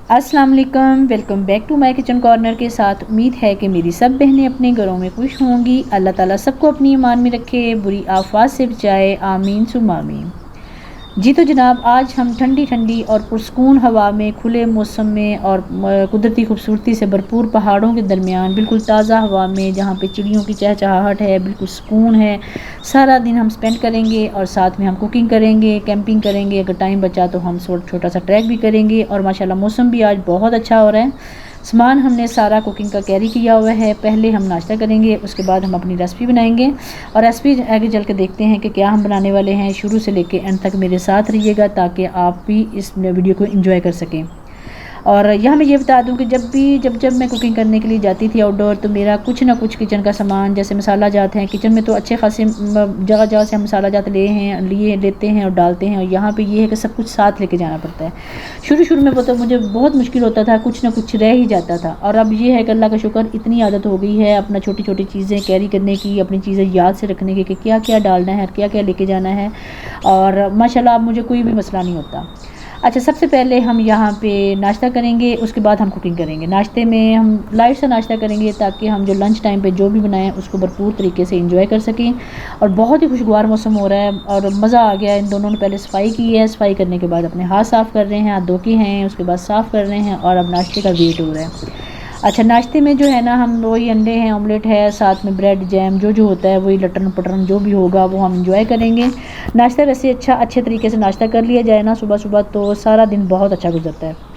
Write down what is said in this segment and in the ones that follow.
अस्सलाम वालेकुम, welcome back to my kitchen corner के साथ। उम्मीद है कि मेरी सब बहनें अपने घरों में खुश होंगी। अल्लाह ताला सबको अपनी ईमान में रखे, बुरी आफात से बचाए, आमीन सुम्मा आमीन। जी तो जनाब, आज हम ठंडी ठंडी और पुरस्कून हवा में, खुले मौसम में और कुदरती खूबसूरती से भरपूर पहाड़ों के दरमियान, बिल्कुल ताज़ा हवा में, जहाँ पे चिड़ियों की चहचहाहट है, बिल्कुल सुकून है, सारा दिन हम स्पेंड करेंगे। और साथ में हम कुकिंग करेंगे, कैंपिंग करेंगे, अगर टाइम बचा तो हम छोटा सा ट्रैक भी करेंगे। और माशाल्लाह मौसम भी आज बहुत अच्छा हो रहा है। सामान हमने सारा कुकिंग का कैरी किया हुआ है। पहले हम नाश्ता करेंगे, उसके बाद हम अपनी रेसिपी बनाएंगे। और रेसिपी आगे चल के देखते हैं कि क्या हम बनाने वाले हैं। शुरू से लेके एंड तक मेरे साथ रहिएगा ताकि आप भी इस वीडियो को एंजॉय कर सकें। और यहाँ मैं ये बता दूँ कि जब मैं कुकिंग करने के लिए जाती थी आउटडोर, तो मेरा कुछ ना कुछ किचन का सामान, जैसे मसाला जात हैं किचन में, तो अच्छे खासे जगह जगह से हम मसाला जात लेते हैं और डालते हैं। और यहाँ पे ये है कि सब कुछ साथ लेके जाना पड़ता है। शुरू में वो तो मुझे बहुत मुश्किल होता था, कुछ ना कुछ रह ही जाता था। और अब ये है कि अल्लाह का शुक्र, इतनी आदत हो गई है अपना छोटी छोटी चीज़ें कैरी करने की, अपनी चीज़ें याद से रखने की कि क्या क्या डालना है, क्या क्या लेके जाना है। और माशाल्लाह अब मुझे कोई भी मसला नहीं होता। अच्छा, सबसे पहले हम यहाँ पे नाश्ता करेंगे, उसके बाद हम कुकिंग करेंगे। नाश्ते में हम लाइट सा नाश्ता करेंगे ताकि हम जो लंच टाइम पे जो भी बनाएं उसको भरपूर तरीके से एंजॉय कर सकें। और बहुत ही खुशगवार मौसम हो रहा है और मज़ा आ गया। इन दोनों ने पहले सफाई की है, सफाई करने के बाद अपने हाथ साफ़ कर रहे हैं, हाथ धो के हैं, उसके बाद साफ़ कर रहे हैं और अब नाश्ते का वेट हो रहा है। अच्छा, नाश्ते में जो है ना, हम वही अंडे हैं, ऑमलेट है, साथ में ब्रेड जैम जो होता है, वही लटरन पटरन जो भी होगा वो हम इंजॉय करेंगे। नाश्ता वैसे अच्छे तरीके से नाश्ता कर लिया जाए ना सुबह सुबह, तो सारा दिन बहुत अच्छा गुजरता है।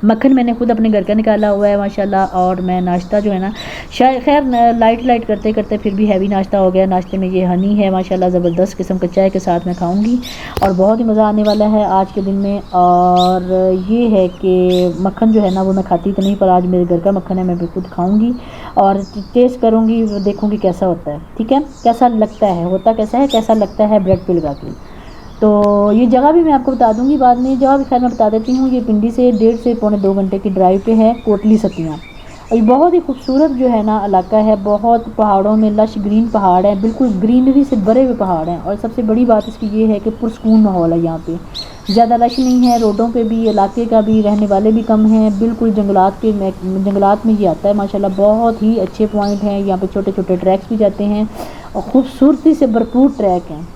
मक्खन मैंने खुद अपने घर का निकाला हुआ है माशाल्लाह। और मैं नाश्ता जो है ना, शायद खैर लाइट करते करते फिर भी हैवी नाश्ता हो गया। नाश्ते में ये हनी है माशाल्लाह, ज़बरदस्त किस्म का चाय के साथ मैं खाऊंगी और बहुत ही मज़ा आने वाला है आज के दिन में। और ये है कि मक्खन जो है ना, वो मैं खाती तो नहीं, पर आज मेरे घर का मक्खन है, मैं भी खुद खाऊँगी और टेस्ट करूँगी, देखूँगी कैसा होता है। ठीक है, कैसा लगता है, होता कैसा है, कैसा लगता है ब्रेड पे लगा के। तो ये जगह भी मैं आपको बता दूंगी बाद में। जगह भी खैर मैं बता देती हूँ। ये पिंडी से 1.5 से पौने 2 घंटे की ड्राइव पे है, कोटली सतियाँ। और ये बहुत ही खूबसूरत जो है ना इलाका है, बहुत पहाड़ों में लश ग्रीन पहाड़ है, बिल्कुल ग्रीनरी से भरे हुए पहाड़ हैं। और सबसे बड़ी बात इसकी ये है कि पुरस्कून माहौल है यहाँ पे, ज़्यादा रश नहीं है। रोडों पे भी, इलाके का भी, रहने वाले भी कम हैं, बिल्कुल जंगलात में ये आता है माशाल्लाह। बहुत ही अच्छे पॉइंट हैं यहाँ पे, छोटे छोटे ट्रैक्स भी जाते हैं और ख़ूबसूरती से भरपूर ट्रैक हैं।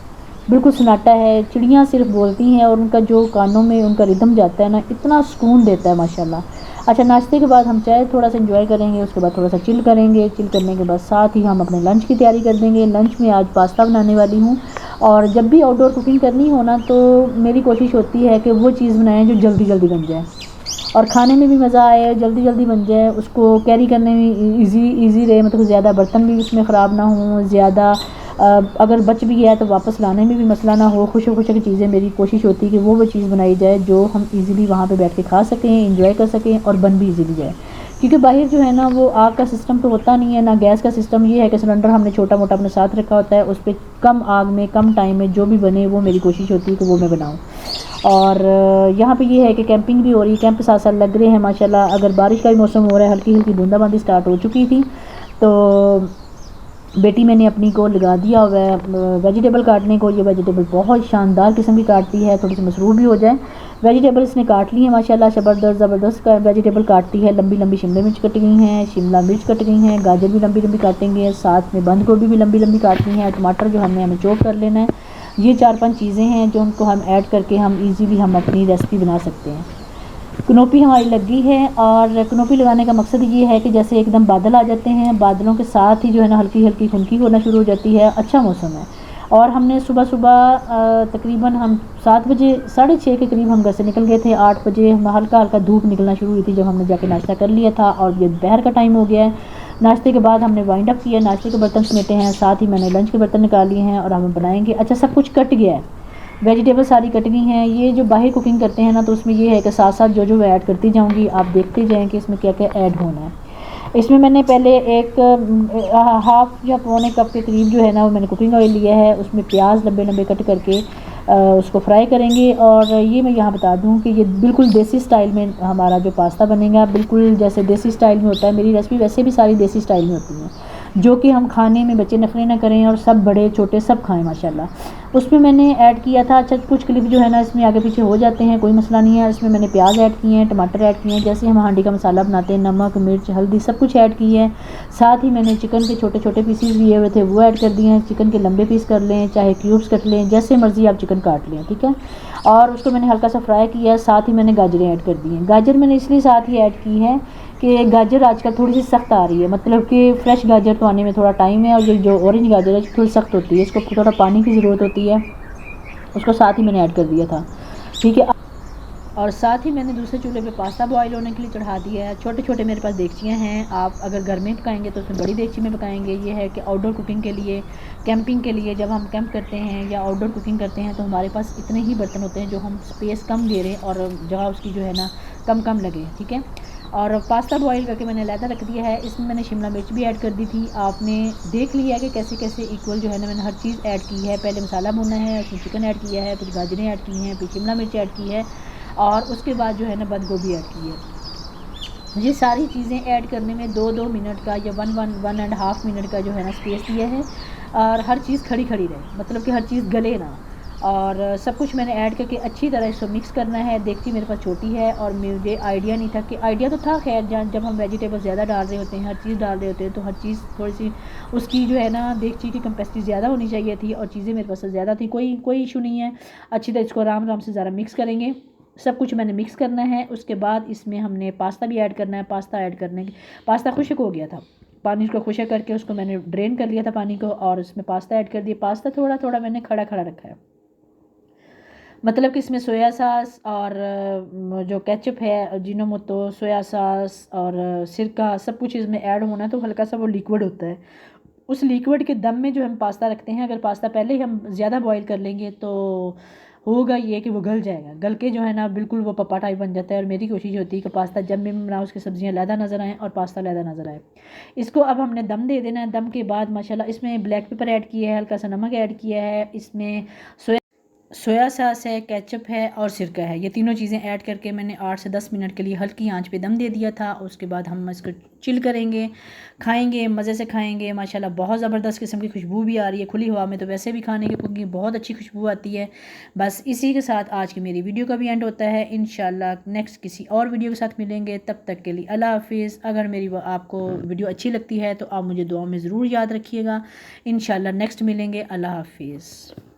बिल्कुल सन्नाटा है, चिड़ियाँ सिर्फ बोलती हैं और उनका जो कानों में उनका रिदम जाता है ना, इतना सुकून देता है माशाल्लाह। अच्छा, नाश्ते के बाद हम चाय थोड़ा सा एंजॉय करेंगे, उसके बाद थोड़ा सा चिल करेंगे। चिल करने के बाद साथ ही हम अपने लंच की तैयारी कर देंगे। लंच में आज पास्ता बनाने वाली हूँ। और जब भी आउटडोर कुकिंग करनी हो ना, तो मेरी कोशिश होती है कि वो चीज़ बनाएं जो जल्दी जल्दी बन जाए और खाने में भी मज़ा आए, जल्दी जल्दी बन जाए, उसको कैरी करने में ईजी रहे। मतलब ज़्यादा बर्तन भी उसमें ख़राब ना हो, ज़्यादा अगर बच भी गया तो वापस लाने में भी मसला ना हो। खुश की चीज़ें, मेरी कोशिश होती है कि वो चीज़ बनाई जाए जो हम इजीली वहाँ पे बैठ के खा सकें, एंजॉय कर सकें और बन भी इजीली जाए। क्योंकि बाहर जो है ना, वो आग का सिस्टम तो होता नहीं है ना गैस का सिस्टम। ये है कि सिलेंडर हमने छोटा मोटा अपने साथ रखा होता है, उस पर कम आग में कम टाइम में जो भी बने, वो मेरी कोशिश होती है कि वो मैं बनाऊँ। और यहाँ पे ये है कि कैंपिंग भी हो रही है, कैंप साथ साथ लग रहे हैं माशाल्लाह। अगर बारिश का भी मौसम हो रहा है, हल्की हल्की बूंदाबांदी स्टार्ट हो चुकी थी। तो बेटी मैंने अपनी को लगा दिया हुआ है वेजिटेबल काटने को। ये वेजिटेबल बहुत शानदार किस्म की काटती है, थोड़ी सी मसरूफ़ भी हो जाए। वेजिटेबल इसने काट ली है माशाल्लाह, ज़बरदस्त वेजिटेबल काटती है। लंबी लंबी शिमला मिर्च कट गई हैं, शिमला मिर्च कट गई हैं, गाजर भी लंबी लंबी काटेंगे, साथ में बंद गोभी भी लंबी लंबी काटनी है, टमाटर जो हमें चॉप कर लेना है। ये 4-5 चीज़ें हैं जो उनको हम ऐड करके हम ईज़िली हम अपनी रेसिपी बना सकते हैं। कनोपी हमारी लगी है और कनोपी लगाने का मकसद ये है कि जैसे एकदम बादल आ जाते हैं, बादलों के साथ ही जो है ना हल्की हल्की खुनकी होना शुरू हो जाती है। अच्छा मौसम है। और हमने सुबह सुबह तकरीबन हम 7 बजे 6:30 के करीब हम घर से निकल गए थे। 8 बजे हम हल्का हल्का धूप निकलना शुरू हुई थी जब हमने जाके नाश्ता कर लिया था। और ये दोपहर का टाइम हो गया है। नाश्ते के बाद हमने वाइंड अप किया, नाश्ते के बर्तन समेटे हैं, साथ ही मैंने लंच के बर्तन निकाल लिए हैं और हम बनाएंगे। अच्छा, सब कुछ कट गया है, वेजिटेबल सारी कट गई हैं। ये जो बाहर कुकिंग करते हैं ना, तो उसमें ये है कि साथ साथ जो मैं ऐड करती जाऊंगी, आप देखते जाएं कि इसमें क्या क्या ऐड होना है। इसमें मैंने पहले एक हाफ़ या पौने कप के करीब जो है ना, वो मैंने कुकिंग ऑयल लिया है। उसमें प्याज लंबे लंबे कट करके उसको फ्राई करेंगे। और ये मैं यहाँ बता दूँ कि ये बिल्कुल देसी स्टाइल में हमारा जो पास्ता बनेगा, बिल्कुल जैसे देसी स्टाइल में होता है। मेरी रेसिपी वैसे भी सारी देसी स्टाइल में होती है। जो कि हम खाने में बच्चे नखरे ना करें और सब बड़े छोटे सब खाएं माशाल्लाह। उसमें मैंने ऐड किया था, अच्छा कुछ क्लिप जो है ना इसमें आगे पीछे हो जाते हैं, कोई मसला नहीं है। इसमें मैंने प्याज ऐड किए हैं, टमाटर ऐड किए हैं, जैसे हम हांडी का मसाला बनाते हैं, नमक मिर्च हल्दी सब कुछ ऐड की है। साथ ही मैंने चिकन के छोटे छोटे पीसीस लिए हुए थे वो ऐड कर दिए हैं। चिकन के लंबे पीस कर लें, चाहे क्यूब्स कट लें, जैसे मर्ज़ी आप चिकन काट लें, ठीक है। और उसको मैंने हल्का सा फ्राई किया। साथ ही मैंने गाजरें ऐड कर दी हैं। गाजर मैंने इसलिए साथ ही ऐड की है कि गाजर आजकल थोड़ी सी सख्त आ रही है, मतलब कि फ़्रेश गाजर तो आने में थोड़ा टाइम है, और ये जो ऑरेंज गाजर है थोड़ी सख्त होती है, इसको थोड़ा पानी की ज़रूरत होती है। उसको साथ ही मैंने ऐड कर दिया था, ठीक है। और साथ ही मैंने दूसरे चूल्हे पे पास्ता बॉईल होने के लिए चढ़ा दिया है। छोटे छोटे मेरे पास देगचियाँ हैं, आप अगर घर में पकाएंगे तो उसमें बड़ी देगची में पकाएंगे। ये है कि आउटडोर कुकिंग के लिए, कैंपिंग के लिए, जब हम कैंप करते हैं या आउटडोर कुकिंग करते हैं तो हमारे पास इतने ही बर्तन होते हैं जो हम स्पेस कम दे रहे हैं और जगह उसकी जो है ना कम लगे, ठीक है। और पास्ता बॉईल करके मैंने अलहदा रख दिया है। इसमें मैंने शिमला मिर्च भी ऐड कर दी थी। आपने देख लिया है कि कैसे कैसे इक्वल जो है ना मैंने हर चीज़ ऐड की है। पहले मसाला भुना है, उसमें चिकन ऐड किया है, फिर गाजरें ऐड की हैं, फिर शिमला मिर्च ऐड की है, और उसके बाद जो है ना बंद गोभी ऐड की है। ये सारी चीज़ें ऐड करने में 2-2 मिनट का या 1-1.5 मिनट का जो है ना स्पेस दिया है। और हर चीज़ खड़ी खड़ी रहे, मतलब कि हर चीज़ गले ना। और सब कुछ मैंने ऐड करके अच्छी तरह इसको मिक्स करना है। देखती मेरे पास छोटी है और मुझे आइडिया नहीं था, कि आइडिया तो था खैर, जब हम वेजिटेबल ज़्यादा डाल रहे होते हैं, हर चीज़ डाल रहे होते हैं, तो हर चीज़ थोड़ी सी उसकी जो है ना देगची की कैपेसिटी ज़्यादा होनी चाहिए थी, और चीज़ें मेरे पास ज़्यादा थी। कोई इशू नहीं है। अच्छी तरह इसको आराम आराम से ज़रा मिक्स करेंगे। सब कुछ मैंने मिक्स करना है। उसके बाद इसमें हमने पास्ता भी ऐड करना है। पास्ता खुश्क हो गया था, पानी को खुश्क करके उसको मैंने ड्रेन कर लिया था पानी को, और उसमें पास्ता ऐड कर दिया। पास्ता थोड़ा थोड़ा मैंने खड़ा खड़ा रखा है, मतलब कि इसमें सोया सॉस और जो केचप है, जिनोमोटो, सोया सॉस और सिरका सब कुछ इसमें ऐड होना है, तो हल्का सा वो लिक्विड होता है। उस लिक्विड के दम में जो हम पास्ता रखते हैं, अगर पास्ता पहले ही हम ज़्यादा बॉईल कर लेंगे तो होगा ये कि वो गल जाएगा, गल के जो है ना बिल्कुल वो पप्पा टाइप बन जाता है। और मेरी कोशिश होती है कि पास्ता जब भी मैं बनाऊँ उसकी सब्ज़ियाँ लहदा नज़र आएँ और पास्ता लहदा नज़र आए। इसको अब हमने दम दे देना है। दम के बाद माशाल्लाह इसमें ब्लैक पेपर ऐड किया है, हल्का सा नमक ऐड किया है, इसमें सोया सॉस है, केचप है और सिरका है। ये तीनों चीज़ें ऐड करके मैंने 8 से 10 मिनट के लिए हल्की आंच पे दम दे दिया था। उसके बाद हम इसको चिल करेंगे, खाएंगे, मज़े से खाएंगे। माशाल्लाह बहुत ज़बरदस्त किस्म की खुशबू भी आ रही है। खुली हवा में तो वैसे भी खाने की कुकिंग बहुत अच्छी खुशबू आती है। बस इसी के साथ आज की मेरी वीडियो का भी एंड होता है। इंशाल्लाह नेक्स्ट किसी और वीडियो के साथ मिलेंगे, तब तक के लिए अल्लाह हाफिज़। अगर मेरी आपको वीडियो अच्छी लगती है तो आप मुझे दुआ में ज़रूर याद रखिएगा। इंशाल्लाह नेक्स्ट मिलेंगे। अल्लाह हाफिज़।